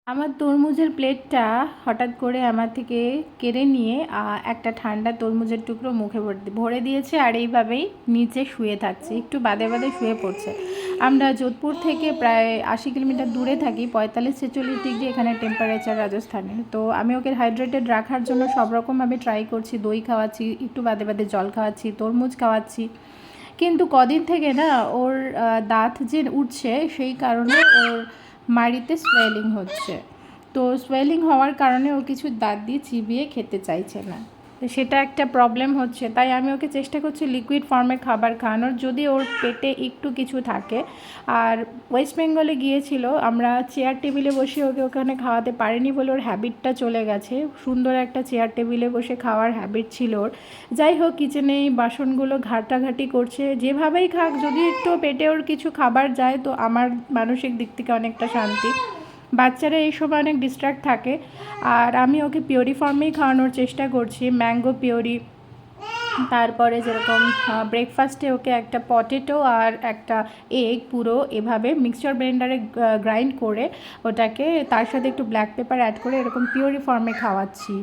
আমার তরমুজের প্লেটটা হঠাৎ করে আমার থেকে কেড়ে নিয়ে একটা ঠান্ডা তরমুজের টুকরো মুখে ভরে দিয়েছে, আর এইভাবেই নিচে শুয়ে থাকছে, একটু বাদে বাদে শুয়ে পড়ছে। আমরা যোধপুর থেকে প্রায় 80 কিলোমিটার দূরে থাকি, 45-46 ডিগ্রি এখানে টেম্পারেচার রাজস্থানে। তো আমি ওকে হাইড্রেটেড রাখার জন্য সব রকমভাবে ট্রাই করছি, দই খাওয়াচ্ছি, একটু বাদে বাদে জল খাওয়াচ্ছি, তরমুজ খাওয়াচ্ছি। কিন্তু কদিন থেকে না ওর দাঁত যে উঠছে, সেই কারণে ওর মাড়িতে সোয়েলিং হচ্ছে। তো সোয়েলিং হওয়ার কারণে ও কিছু দাঁত দিয়ে চিবিয়ে খেতে চাইছে না, তো সেটা একটা প্রবলেম হচ্ছে। তাই আমি ওকে চেষ্টা করছি লিকুইড ফর্মে খাবার খাওয়ানোর, যদি ওর পেটে একটু কিছু থাকে। আর ওয়েস্ট বেঙ্গলে গিয়েছিল, আমরা চেয়ার টেবিলে বসে ওকে ওখানে খাওয়াতে পারিনি বলে ওর হ্যাবিটটা চলে গেছে। সুন্দর একটা চেয়ার টেবিলে বসে খাওয়ার হ্যাবিট ছিল ওর। যাই হোক, কিচেনে এই বাসনগুলো ঘাটাঘাটি করছে, যেভাবেই খাক, যদি একটু পেটে ওর কিছু খাবার যায় তো আমার মানসিক দিক থেকে অনেকটা শান্তি। বাচ্চারা এই সময় অনেক ডিস্ট্র্যাক্ট থাকে। আর আমি ওকে পিওরি ফর্মেই খাওয়ানোর চেষ্টা করছি, ম্যাঙ্গো পিওরি। তারপরে যেরকম ব্রেকফাস্টে ওকে একটা পটেটো আর একটা এগ পুরো এভাবে মিক্সচার ব্লেন্ডারে গ্রাইন্ড করে ওটাকে তার সাথে একটু ব্ল্যাক পেপার অ্যাড করে এরকম পিওরি ফর্মে খাওয়াচ্ছি।